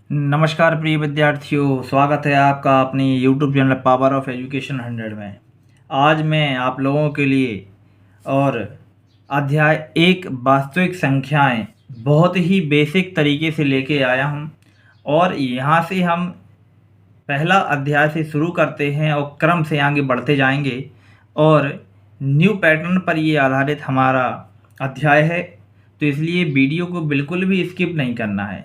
नमस्कार प्रिय विद्यार्थियों, स्वागत है आपका अपनी YouTube channel power of education 100 में। आज मैं आप लोगों के लिए और अध्याय 1 वास्तविक संख्याएं बहुत ही बेसिक तरीके से लेके आया हूं और यहां से हम पहला अध्याय से शुरू करते हैं और क्रम से आगे बढ़ते जाएंगे और न्यू पैटर्न पर ये आधारित हमारा अध्याय है, तो इसलिए वीडियो को बिल्कुल भी स्किप नहीं करना है।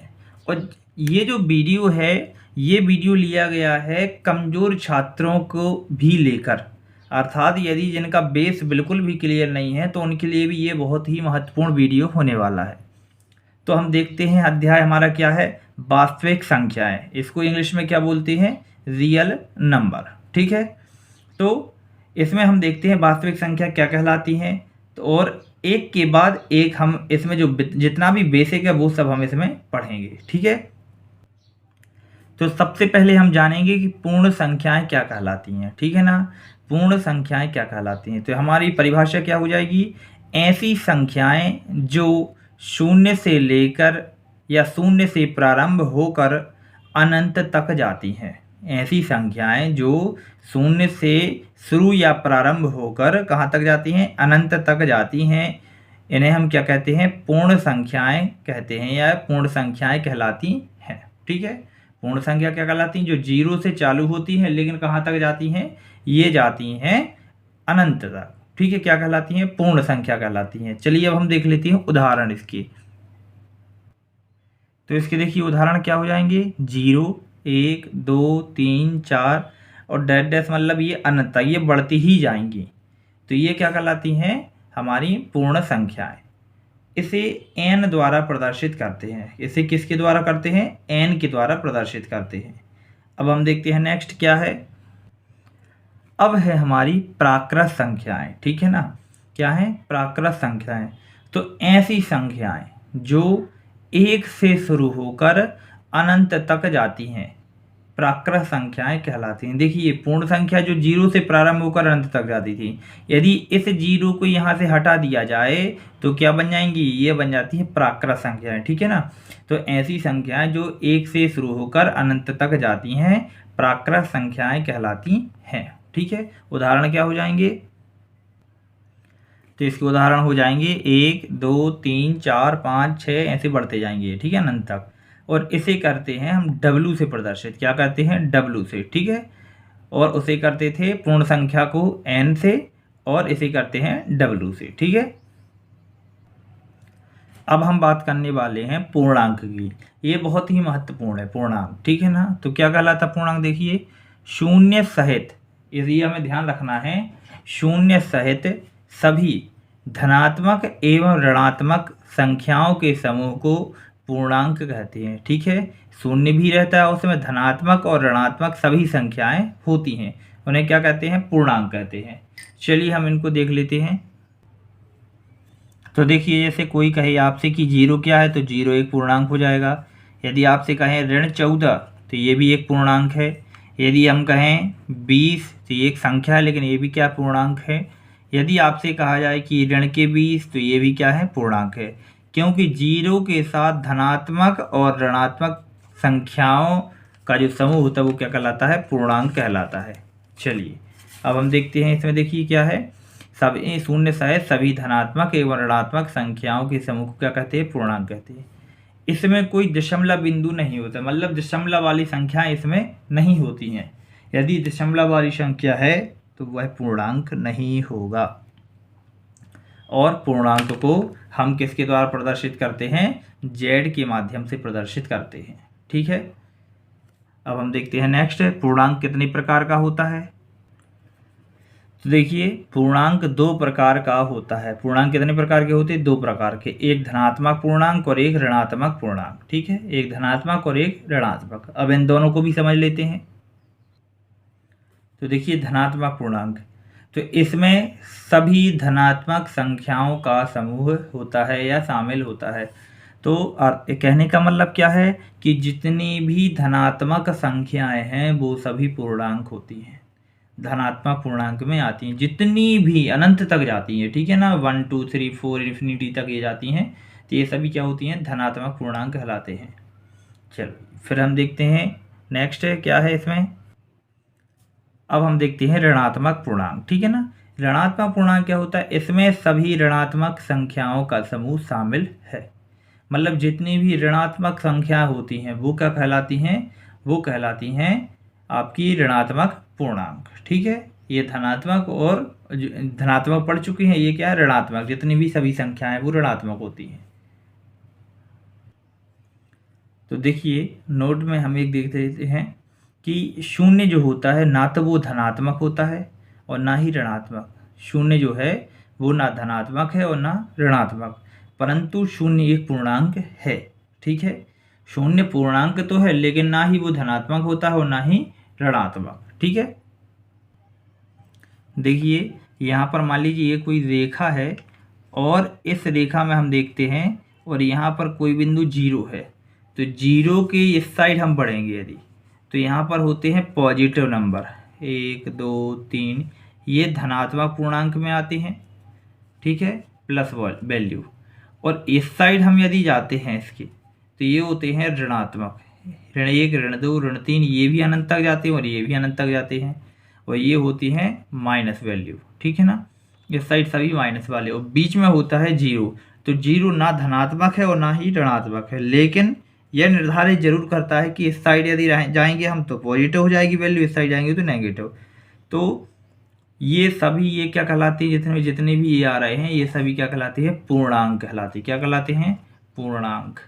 और ये जो वीडियो है, ये वीडियो लिया गया है कमज़ोर छात्रों को भी लेकर, अर्थात यदि जिनका बेस बिल्कुल भी क्लियर नहीं है तो उनके लिए भी ये बहुत ही महत्वपूर्ण वीडियो होने वाला है। तो हम देखते हैं अध्याय हमारा क्या है, वास्तविक संख्याएं। इसको इंग्लिश में क्या बोलते हैं, रियल नंबर। ठीक है, तो इसमें हम देखते हैं वास्तविक संख्या क्या कहलाती हैं, तो और एक के बाद एक हम इसमें जो जितना भी बेसिक है वो सब हम इसमें पढ़ेंगे। ठीक है, तो सबसे पहले हम जानेंगे कि पूर्ण संख्याएं क्या कहलाती हैं। ठीक है ना, पूर्ण संख्याएं क्या कहलाती हैं, तो हमारी परिभाषा क्या हो जाएगी, ऐसी संख्याएं जो शून्य से लेकर या शून्य से प्रारंभ होकर अनंत तक जाती हैं। ऐसी संख्याएं जो शून्य से शुरू या प्रारंभ होकर कहाँ तक जाती हैं, अनंत तक जाती हैं। इन्हें हम क्या कहते हैं, पूर्ण संख्याएं कहते हैं या पूर्ण संख्याएं कहलाती हैं। ठीक है, पूर्ण संख्या क्या कहलाती हैं, जो जीरो से चालू होती हैं लेकिन कहाँ तक जाती हैं, ये जाती हैं अनंत तक। ठीक है, क्या कहलाती हैं, पूर्ण संख्या कहलाती हैं। चलिए अब हम देख लेते हैं उदाहरण इसके। तो इसके देखिए उदाहरण क्या हो जाएंगे, 0, 1, 2, 3, 4 और डैश डैश, मतलब ये अनंत, ये बढ़ती ही जाएंगी। तो ये क्या कहलाती हैं, हमारी पूर्ण संख्याएं। इसे n द्वारा प्रदर्शित करते हैं। इसे किसके द्वारा करते हैं, n के द्वारा प्रदर्शित करते हैं। अब हम देखते हैं नेक्स्ट क्या है। अब है हमारी प्राकृत संख्याएं। ठीक है ना, क्या है, प्राकृत संख्याएं। तो ऐसी संख्याएं जो 1 से शुरू होकर अनंत तक जाती हैं, प्राकृत संख्याएं कहलाती हैं। देखिए पूर्ण संख्या जो 0 से प्रारंभ होकर अनंत तक जाती थी, यदि इस 0 को यहाँ से हटा दिया जाए तो क्या बन जाएंगी, ये बन जाती है प्राकृत संख्याएं। ठीक है ना, तो ऐसी संख्याएं जो 1 से शुरू होकर अनंत तक जाती हैं प्राकृत संख्याएं कहलाती हैं। ठीक है, उदाहरण क्या हो जाएंगे, तो इसके उदाहरण हो जाएंगे 1, 2, 3, 4, 5, 6 ऐसे बढ़ते जाएंगे। ठीक है, अनंत तक। और इसे करते हैं हम W से प्रदर्शित, क्या करते हैं, W से। ठीक है, और उसे करते थे पूर्ण संख्या को N से और इसे करते हैं W से। ठीक है, अब हम बात करने वाले हैं पूर्णांक की। ये बहुत ही महत्वपूर्ण है पूर्णांक। ठीक है ना, तो क्या कहलाता पूर्णांक, देखिए शून्य सहित, ये हमें ध्यान रखना है, शून्य सहित सभी धनात्मक एवं ऋणात्मक संख्याओं के समूह को पूर्णांक कहते हैं। ठीक है, शून्य भी रहता है, उसमें धनात्मक और ऋणात्मक सभी संख्याएं होती हैं, उन्हें क्या कहते हैं, पूर्णांक कहते हैं। चलिए हम इनको देख लेते हैं। तो देखिए जैसे कोई कहे आपसे कि 0 क्या है, तो 0 एक पूर्णांक हो जाएगा। यदि आपसे कहें ऋण 14 तो ये भी एक पूर्णांक है। यदि हम कहें 20 तो ये एक संख्या है लेकिन ये भी क्या पूर्णांक है। यदि आपसे कहा जाए कि ऋण के 20 तो ये भी क्या है, पूर्णांक है, क्योंकि 0 के साथ धनात्मक और ऋणात्मक संख्याओं का जो समूह होता है वो क्या कहलाता है, पूर्णांक कहलाता है। चलिए अब हम देखते हैं इसमें, देखिए क्या है, सभी शून्य सहित सभी धनात्मक एवं ऋणात्मक संख्याओं के समूह को क्या कहते हैं, पूर्णांक कहते हैं। इसमें कोई दशमलव बिंदु नहीं होता, मतलब दशमलव वाली संख्याएं इसमें नहीं होती हैं। यदि दशमलव वाली संख्या है तो वह पूर्णांक नहीं होगा। और पूर्णांक को हम किसके द्वारा प्रदर्शित करते हैं, जेड के माध्यम से प्रदर्शित करते हैं। ठीक है, अब हम देखते हैं नेक्स्ट, पूर्णांक कितने प्रकार का होता है। तो देखिए पूर्णांक 2 प्रकार का होता है। पूर्णांक कितने प्रकार के होते हैं, 2 प्रकार के, एक धनात्मक पूर्णांक और एक ऋणात्मक पूर्णांक। ठीक है, एक धनात्मक और एक ऋणात्मक। अब इन दोनों को भी समझ लेते हैं। तो देखिए धनात्मक पूर्णांक, तो इसमें सभी धनात्मक संख्याओं का समूह होता है या शामिल होता है। तो कहने का मतलब क्या है कि जितनी भी धनात्मक संख्याएं हैं वो सभी पूर्णांक होती हैं, धनात्मक पूर्णांक में आती हैं, जितनी भी अनंत तक जाती हैं। ठीक है ना, 1, 2, 3, 4 इन्फिनिटी तक ये जाती हैं, तो ये सभी क्या होती हैं, धनात्मक पूर्णांक कहलाते हैं। चलो फिर हम देखते हैं नेक्स्ट क्या है इसमें। अब हम देखते हैं ऋणात्मक पूर्णांक, ठीक है ना। ऋणात्मक पूर्णांक क्या होता है, इसमें सभी ऋणात्मक संख्याओं का समूह शामिल है। मतलब जितनी भी ऋणात्मक संख्या होती हैं वो क्या कहलाती हैं, वो कहलाती हैं आपकी ऋणात्मक पूर्णांक, ठीक है। ये धनात्मक और धनात्मक पढ़ चुकी हैं, ये क्या है ऋणात्मक, जितनी भी सभी संख्याएं वो ऋणात्मक होती हैं। तो देखिए नोट में हम एक देख लेते हैं कि शून्य जो होता है ना तो वो धनात्मक होता है और ना ही ऋणात्मक। शून्य जो है वो ना धनात्मक है और ना ऋणात्मक, परंतु शून्य एक पूर्णांक है, ठीक है। शून्य पूर्णांक तो है लेकिन ना ही वो धनात्मक होता है और ना ही ऋणात्मक, ठीक है। देखिए यहाँ पर मान लीजिए ये कोई रेखा है और इस रेखा में हम देखते हैं और यहाँ पर कोई बिंदु जीरो है, तो जीरो के इस साइड हम बढ़ेंगे यदि, तो यहाँ पर होते हैं पॉजिटिव नंबर 1 2 3, ये धनात्मक पूर्णांक में आते हैं, ठीक है, प्लस वैल्यू। और इस साइड हम यदि जाते हैं इसके तो ये होते हैं ऋणात्मक, ऋण 1 ऋण 2 ऋण 3, ये भी अनंत तक जाते हैं और ये भी अनंत तक जाते हैं, और ये होती हैं माइनस वैल्यू, ठीक है ना। इस साइड सभी माइनस वाले, और बीच में होता है जीरो। तो जीरो ना धनात्मक है और ना ही ऋणात्मक है, लेकिन यह निर्धारित जरूर करता है कि इस साइड यदि जाएंगे हम तो पॉजिटिव हो जाएगी वैल्यू, इस साइड जाएंगे तो नेगेटिव। तो ये सभी ये क्या कहलाती है, जितने भी ये आ रहे हैं ये सभी क्या कहलाती है, पूर्णांक कहलाती है। क्या कहलाते हैं, पूर्णांक।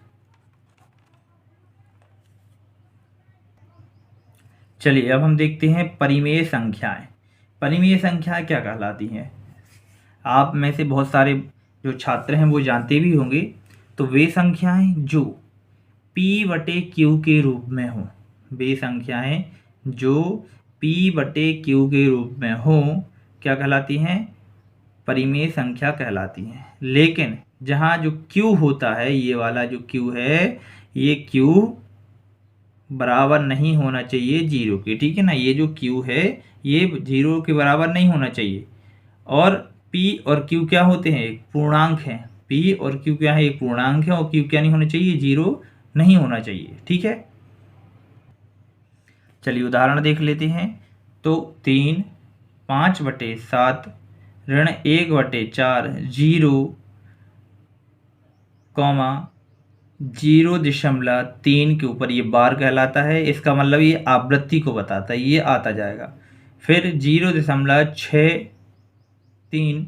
चलिए अब हम देखते हैं परिमेय संख्याएं। परिमेय संख्याएं क्या कहलाती हैं, आप में से बहुत सारे जो छात्र हैं वो जानते भी होंगे। तो वे संख्याएं जो P/Q के रूप में हों, वे संख्याएं जो P/Q के रूप में हों क्या कहलाती हैं, परिमेय संख्या कहलाती हैं। लेकिन जहाँ जो Q होता है, ये वाला जो Q है, ये Q बराबर नहीं होना चाहिए जीरो के, ठीक है ना। ये जो Q है ये जीरो के बराबर नहीं होना चाहिए। और P और Q क्या होते हैं, एक पूर्णांक हैं। P और Q क्या है, एक पूर्णांक है, और Q क्या नहीं होना चाहिए, जीरो नहीं होना चाहिए, ठीक है। चलिए उदाहरण देख लेते हैं। तो 3 5/7 ऋण 1/4 0, 0.3 के ऊपर ये बार कहलाता है। इसका मतलब ये आवृत्ति को बताता है, ये आता जाएगा। फिर 0.63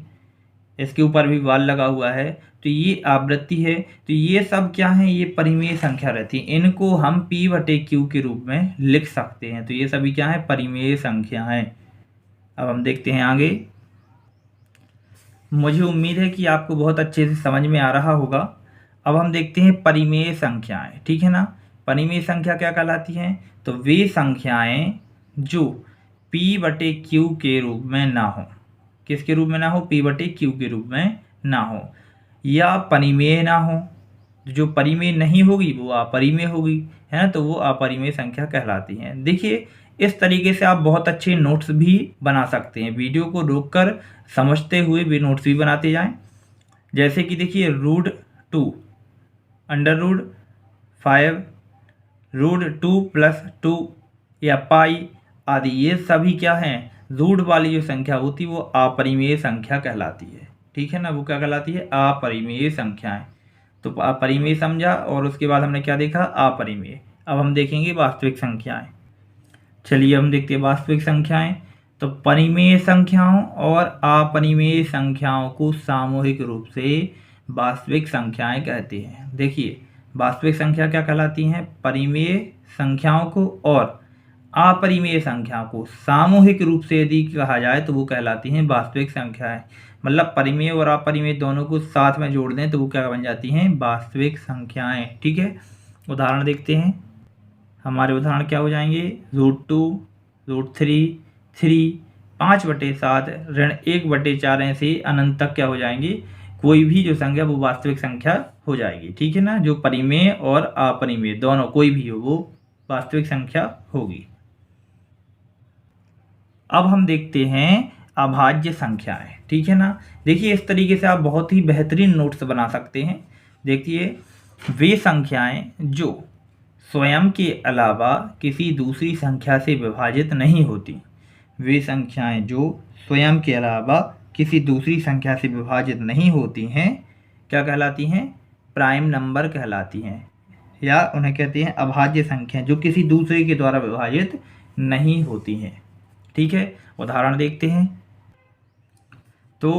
इसके ऊपर भी बार लगा हुआ है, तो ये आवृत्ति है। तो ये सब क्या है, ये परिमेय संख्या रहती है, इनको हम P/Q के रूप में लिख सकते हैं। तो ये सभी क्या है, परिमेय संख्या है। अब हम देखते हैं आगे। मुझे उम्मीद है कि आपको बहुत अच्छे से समझ में आ रहा होगा। अब हम देखते हैं परिमेय संख्याएं, ठीक है ना। परिमेय संख्या क्या कहलाती हैं, तो वे संख्याएं जो P/Q के रूप में ना हो। किसके रूप में ना हो, P/Q के रूप में ना हो, या परिमेय ना हो। जो परिमेय नहीं होगी वो अपरिमेय होगी, है ना, तो वो अपरिमेय संख्या कहलाती हैं। देखिए इस तरीके से आप बहुत अच्छे नोट्स भी बना सकते हैं, वीडियो को रोककर समझते हुए भी नोट्स भी बनाते जाएं। जैसे कि देखिए √2 √5 √2+2 या पाई आदि, ये सभी क्या हैं, रूट वाली जो संख्या होती है वो अपरिमेय संख्या कहलाती है, ठीक है ना। वो क्या कहलाती है, अपरिमेय संख्याएं। तो अपरिमेय समझा, और उसके बाद हमने क्या देखा, अपरिमेय। अब हम देखेंगे वास्तविक संख्याएं। चलिए हम देखते हैं वास्तविक संख्याएं। तो परिमेय संख्याओं और अपरिमेय संख्याओं को सामूहिक रूप से वास्तविक संख्याएं कहते हैं। देखिए वास्तविक संख्या क्या कहलाती हैं, परिमेय संख्याओं को और अपरिमेय संख्या को सामूहिक रूप से यदि कहा जाए तो वो कहलाती हैं वास्तविक संख्याएं। मतलब परिमेय और अपरिमेय दोनों को साथ में जोड़ दें तो वो क्या बन जाती हैं, वास्तविक संख्याएं, ठीक है। उदाहरण देखते हैं। हमारे उदाहरण क्या हो जाएंगे, √2 √3 3 5/7 ऋण 1/4 ऐसे अनंत तक क्या हो जाएंगी, कोई भी जो संख्या वो वास्तविक संख्या हो जाएगी, ठीक है ना। जो परिमेय और अपरिमेय दोनों कोई भी हो वो वास्तविक संख्या होगी। अब हम देखते हैं अभाज्य संख्याएं, ठीक है ना। देखिए इस तरीके से आप बहुत ही बेहतरीन नोट्स बना सकते हैं। देखिए वे संख्याएं जो स्वयं के अलावा किसी दूसरी संख्या से विभाजित नहीं होती। वे संख्याएं जो स्वयं के अलावा किसी दूसरी संख्या से विभाजित नहीं होती हैं क्या कहलाती हैं? प्राइम नंबर कहलाती हैं, या उन्हें कहते हैं अभाज्य संख्या, जो किसी दूसरे के द्वारा विभाजित नहीं होती हैं। ठीक है, उदाहरण देखते हैं। तो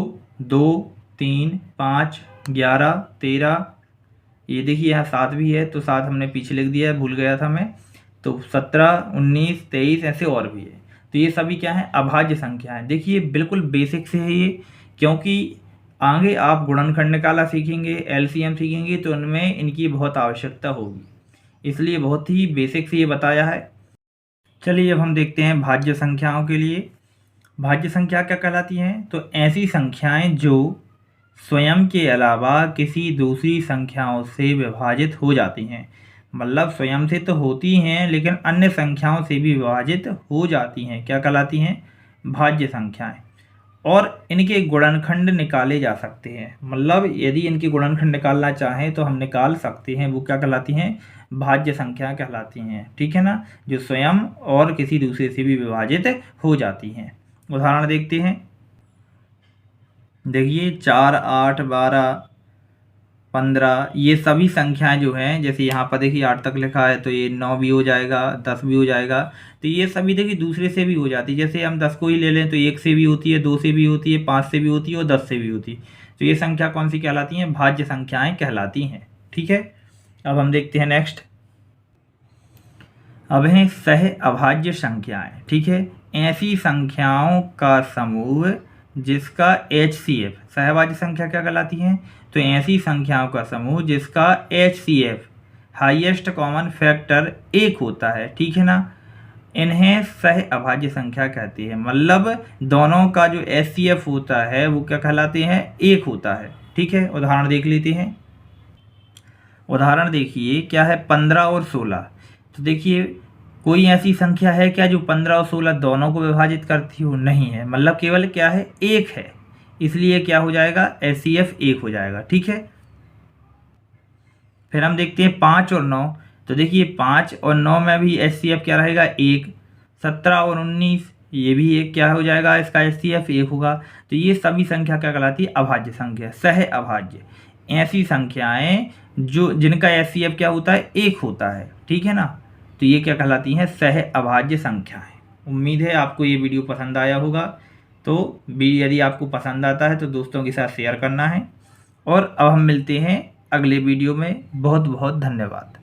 2, 3, 5, 11, 13, ये देखिए यहाँ 7 भी है, तो 7 हमने पीछे लिख दिया है, भूल गया था मैं। तो 17, 19, 23 ऐसे और भी है। तो ये सभी क्या है? अभाज्य संख्या है। देखिए बिल्कुल बेसिक से है ये, क्योंकि आगे आप गुणनखंड निकाला सीखेंगे, एलसीएम सीखेंगे, तो उनमें इनकी बहुत आवश्यकता होगी, इसलिए बहुत ही बेसिक से ये बताया है। चलिए अब हम देखते हैं भाज्य संख्याओं के लिए। भाज्य संख्या क्या कहलाती हैं? तो ऐसी संख्याएं जो स्वयं के अलावा किसी दूसरी संख्याओं से विभाजित हो जाती हैं। मतलब स्वयं से तो होती हैं, लेकिन अन्य संख्याओं से भी विभाजित हो जाती हैं, क्या कहलाती हैं? भाज्य संख्याएं। और इनके गुणनखंड निकाले जा सकते हैं, मतलब यदि इनके गुणनखंड निकालना चाहें तो हम निकाल सकते हैं। वो क्या कहलाती हैं? भाज्य संख्या कहलाती हैं। ठीक है ना, जो स्वयं और किसी दूसरे से भी विभाजित हो जाती हैं। उदाहरण देखते हैं। देखिए 4, 8, 12, 15, ये सभी संख्याएं जो हैं, जैसे यहाँ पर देखिए 8 तक लिखा है, तो ये 9 भी हो जाएगा, 10 भी हो जाएगा। तो ये सभी देखिए दूसरे से भी हो जाती है। जैसे हम 10 को ही ले लें तो 1 से भी होती है, 2 से भी होती है, 5 से भी होती है और 10 से भी होती है। तो ये संख्या कौन सी कहलाती हैं? भाज्य संख्याएं कहलाती हैं। ठीक है, अब हम देखते हैं नेक्स्ट। अब हैं सह अभाज्य संख्याएं। ठीक है, ऐसी संख्याओं का समूह जिसका HCF, सहभाज्य संख्या क्या कहलाती है? तो ऐसी संख्याओं का समूह जिसका HCF, हाईएस्ट कॉमन फैक्टर, 1 होता है। ठीक है ना, इन्हें सह अभाज्य संख्या कहती है। मतलब दोनों का जो HCF होता है वो क्या कहलाते हैं? 1 होता है। ठीक है, उदाहरण देख लेते हैं। उदाहरण देखिए क्या है? 15 और 16। तो देखिए कोई ऐसी संख्या है क्या जो 15 और 16 दोनों को विभाजित करती हो? नहीं है, मतलब केवल क्या है? 1 है, इसलिए क्या हो जाएगा? HCF 1 हो जाएगा। ठीक है, फिर हम देखते हैं 5 और 9। तो देखिए 5 और 9 में भी HCF क्या रहेगा? 1। 17 और 19, ये भी एक क्या हो जाएगा? इसका HCF 1 होगा। तो ये सभी संख्या क्या कहलाती है? अभाज्य संख्या, सह अभाज्य। ऐसी संख्याएं जो जिनका HCF क्या होता है? 1 होता है। ठीक है ना, तो ये क्या कहलाती हैं? सह अभाज्य संख्याएं। उम्मीद है आपको ये वीडियो पसंद आया होगा। तो यदि आपको पसंद आता है तो दोस्तों के साथ शेयर करना है। और अब हम मिलते हैं अगले वीडियो में। बहुत बहुत धन्यवाद।